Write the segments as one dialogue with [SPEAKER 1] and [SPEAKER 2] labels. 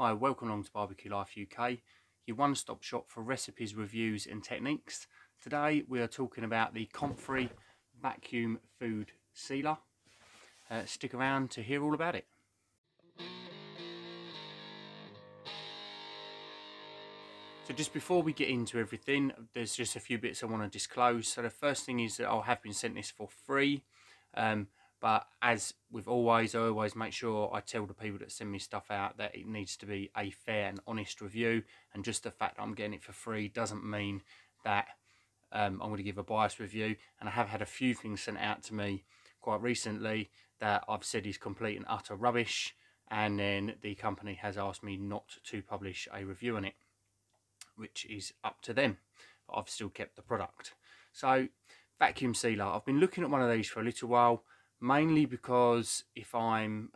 [SPEAKER 1] Hi, welcome along to Barbecue Life UK, your one-stop shop for recipes, reviews and techniques. Today we are talking about the Cromify vacuum food sealer. Stick around to hear all about it. So just before we get into everything, there's just a few bits I want to disclose. So the first thing is that I have been sent this for free. But as with always, I always make sure I tell the people that send me stuff out that it needs to be a fair and honest review. And just the fact that I'm getting it for free doesn't mean that I'm going to give a biased review. And I have had a few things sent out to me quite recently that I've said is complete and utter rubbish. And then the company has asked me not to publish a review on it, which is up to them. But I've still kept the product. So vacuum sealer, I've been looking at one of these for a little while. Mainly because if I'm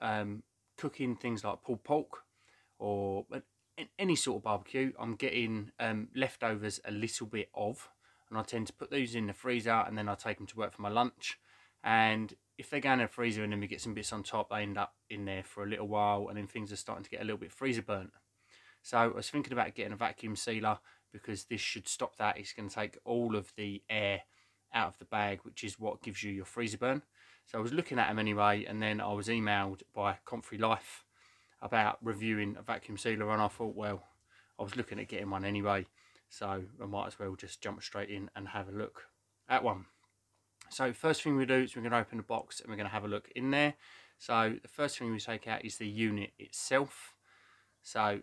[SPEAKER 1] cooking things like pulled pork or any sort of barbecue, I'm getting leftovers a little bit of, and I tend to put these in the freezer and then I take them to work for my lunch. And if they go in the freezer and then we get some bits on top, they end up in there for a little while, and then things are starting to get a little bit freezer burnt. So I was thinking about getting a vacuum sealer because this should stop that. It's going to take all of the air out of the bag, which is what gives you your freezer burn. So I was looking at them anyway, and then I was emailed by Cromify Life about reviewing a vacuum sealer, and I thought, well, I was looking at getting one anyway, so I might as well just jump straight in and have a look at one. So first thing we do is we're going to open the box and we're going to have a look in there. So the first thing we take out is the unit itself. So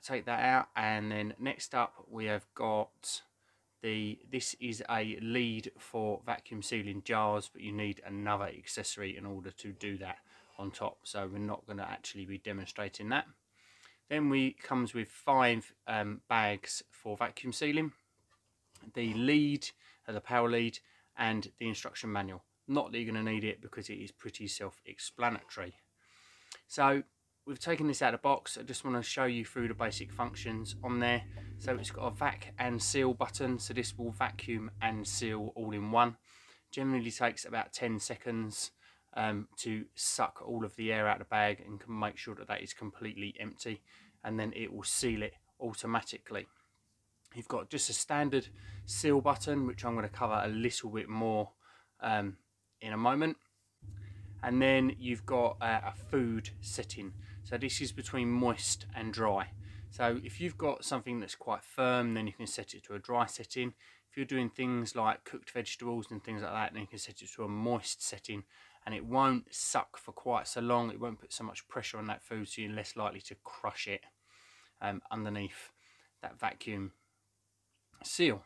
[SPEAKER 1] take that out, and then next up we have got this is a lead for vacuum sealing jars, but you need another accessory in order to do that on top, so we're not going to actually be demonstrating that. Then comes with 5 bags for vacuum sealing, the lead, the power lead, and the instruction manual. Not that you're going to need it because it is pretty self-explanatory. So we've taken this out of the box. I just want to show you through the basic functions on there. So it's got a vac and seal button, so this will vacuum and seal all in one. Generally takes about 10 seconds to suck all of the air out of the bag and can make sure that that is completely empty, and then it will seal it automatically. You've got just a standard seal button, which I'm going to cover a little bit more in a moment. And then you've got a food setting. So this is between moist and dry. So if you've got something that's quite firm, then you can set it to a dry setting. If you're doing things like cooked vegetables and things like that, then you can set it to a moist setting, and it won't suck for quite so long. It won't put so much pressure on that food, so you're less likely to crush it underneath that vacuum seal.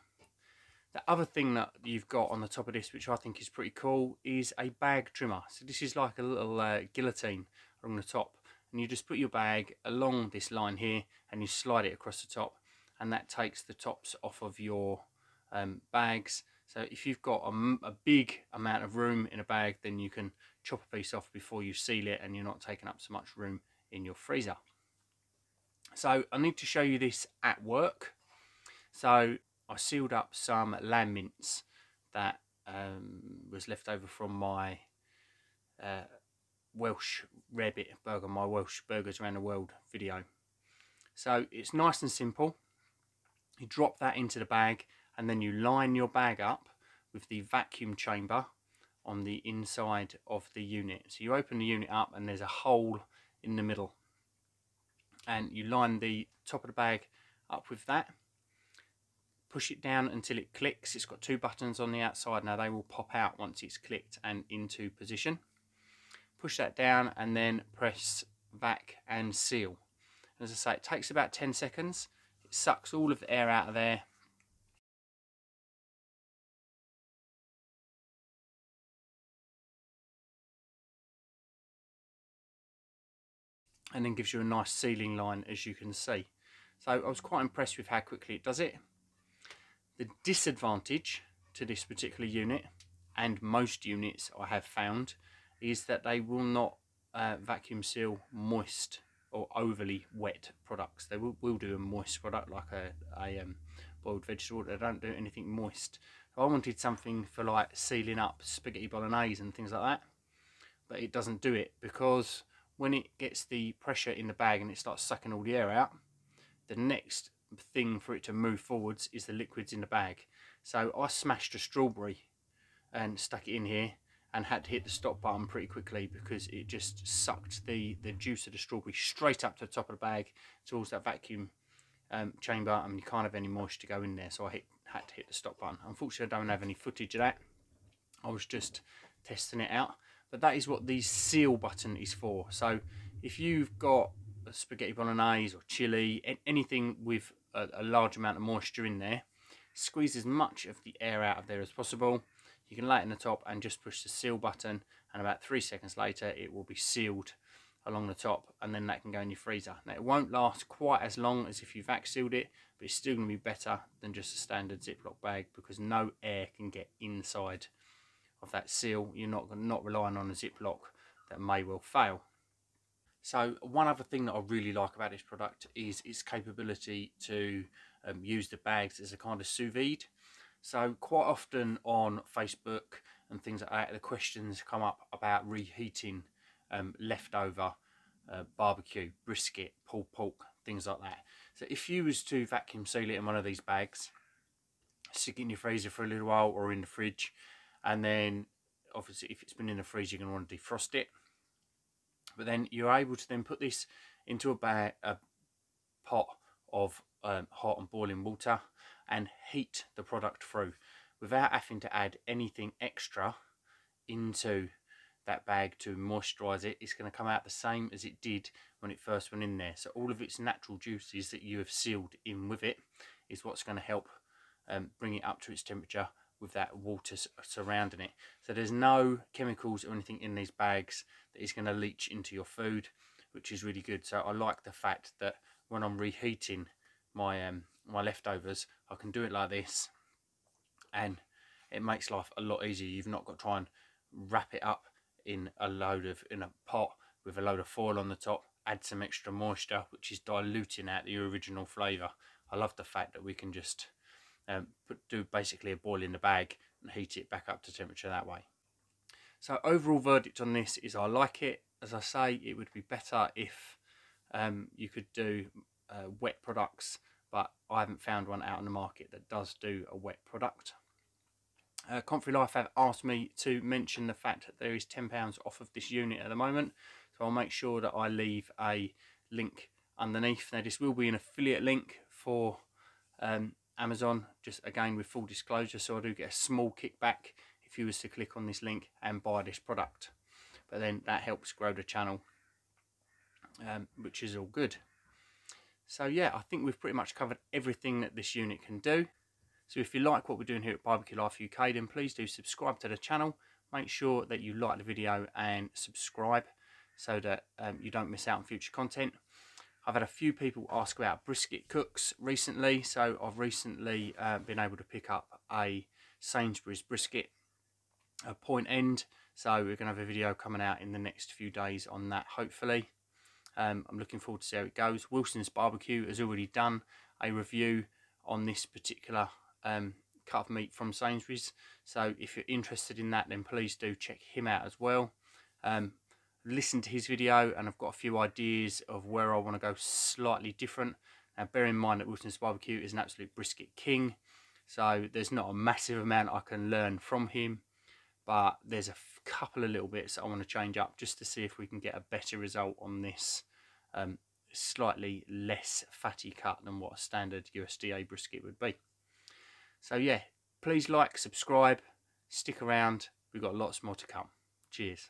[SPEAKER 1] The other thing that you've got on the top of this, which I think is pretty cool, is a bag trimmer. So this is like a little guillotine along the top, and you just put your bag along this line here and you slide it across the top, and that takes the tops off of your bags. So if you've got a big amount of room in a bag, then you can chop a piece off before you seal it, and you're not taking up so much room in your freezer. So I need to show you this at work. So I sealed up some lamb mince that was left over from my Welsh rarebit burger, my Welsh burgers around the world video. So it's nice and simple. You drop that into the bag, and then you line your bag up with the vacuum chamber on the inside of the unit. So you open the unit up and there's a hole in the middle, and you line the top of the bag up with that. Push it down until it clicks. It's got 2 buttons on the outside. Now they will pop out once it's clicked and into position. Push that down and then press vac and seal. As I say, it takes about 10 seconds. It sucks all of the air out of there. And then gives you a nice sealing line, as you can see. So I was quite impressed with how quickly it does it. The disadvantage to this particular unit, and most units I have found, is that they will not vacuum seal moist or overly wet products. They will do a moist product like a boiled vegetable. They don't do anything moist. So I wanted something for like sealing up spaghetti bolognese and things like that, but it doesn't do it, because when it gets the pressure in the bag and it starts sucking all the air out, the next thing for it to move forwards is the liquids in the bag. So I smashed a strawberry and stuck it in here and had to hit the stop button pretty quickly because it just sucked the juice of the strawberry straight up to the top of the bag towards that vacuum chamber, and you can't have any moisture go in there, so I had to hit the stop button. Unfortunately I don't have any footage of that, I was just testing it out. But that is what the seal button is for. So if you've got a spaghetti bolognese or chili, anything with a large amount of moisture in there, squeeze as much of the air out of there as possible. You can lay it in the top and just push the seal button, and about 3 seconds later it will be sealed along the top, and then that can go in your freezer. Now it won't last quite as long as if you vac sealed it, but it's still going to be better than just a standard Ziploc bag because no air can get inside of that seal. You're not relying on a Ziploc that may well fail. So one other thing that I really like about this product is its capability to use the bags as a kind of sous vide. So quite often on Facebook and things like that, the questions come up about reheating leftover barbecue, brisket, pulled pork, things like that. So if you was to vacuum seal it in one of these bags, stick it in your freezer for a little while or in the fridge, and then obviously if it's been in the freezer you're going to want to defrost it, but then you're able to then put this into a pot of hot and boiling water and heat the product through without having to add anything extra into that bag to moisturize it. It's going to come out the same as it did when it first went in there. So all of its natural juices that you have sealed in with it is what's going to help bring it up to its temperature with that water surrounding it. So there's no chemicals or anything in these bags that is going to leach into your food, which is really good. So I like the fact that when I'm reheating my my leftovers, I can do it like this, and it makes life a lot easier. You've not got to try and wrap it up in a pot with a load of foil on the top, add some extra moisture, which is diluting out the original flavour. I love the fact that we can just do basically a boil in the bag and heat it back up to temperature that way. So overall verdict on this is I like it. As I say, it would be better if you could do wet products, but I haven't found one out on the market that does do a wet product. Comfy Life have asked me to mention the fact that there is £10 off of this unit at the moment, so I'll make sure that I leave a link underneath. Now this will be an affiliate link for Amazon, just again with full disclosure, so I do get a small kickback if you was to click on this link and buy this product, but then that helps grow the channel, which is all good. So yeah, I think we've pretty much covered everything that this unit can do. So if you like what we're doing here at Barbecue Life UK, then please do subscribe to the channel. Make sure that you like the video and subscribe so that you don't miss out on future content. I've had a few people ask about brisket cooks recently, so I've recently been able to pick up a Sainsbury's brisket point end, so we're going to have a video coming out in the next few days on that, hopefully. I'm looking forward to see how it goes. Wilson's Barbecue has already done a review on this particular cut of meat from Sainsbury's, so if you're interested in that, then please do check him out as well. Listen to his video, and I've got a few ideas of where I want to go slightly different. Now bear in mind that Wilson's Barbecue is an absolute brisket king, so there's not a massive amount I can learn from him, but there's a couple of little bits that I want to change up just to see if we can get a better result on this slightly less fatty cut than what a standard USDA brisket would be. So yeah, please like, subscribe, stick around, we've got lots more to come. Cheers.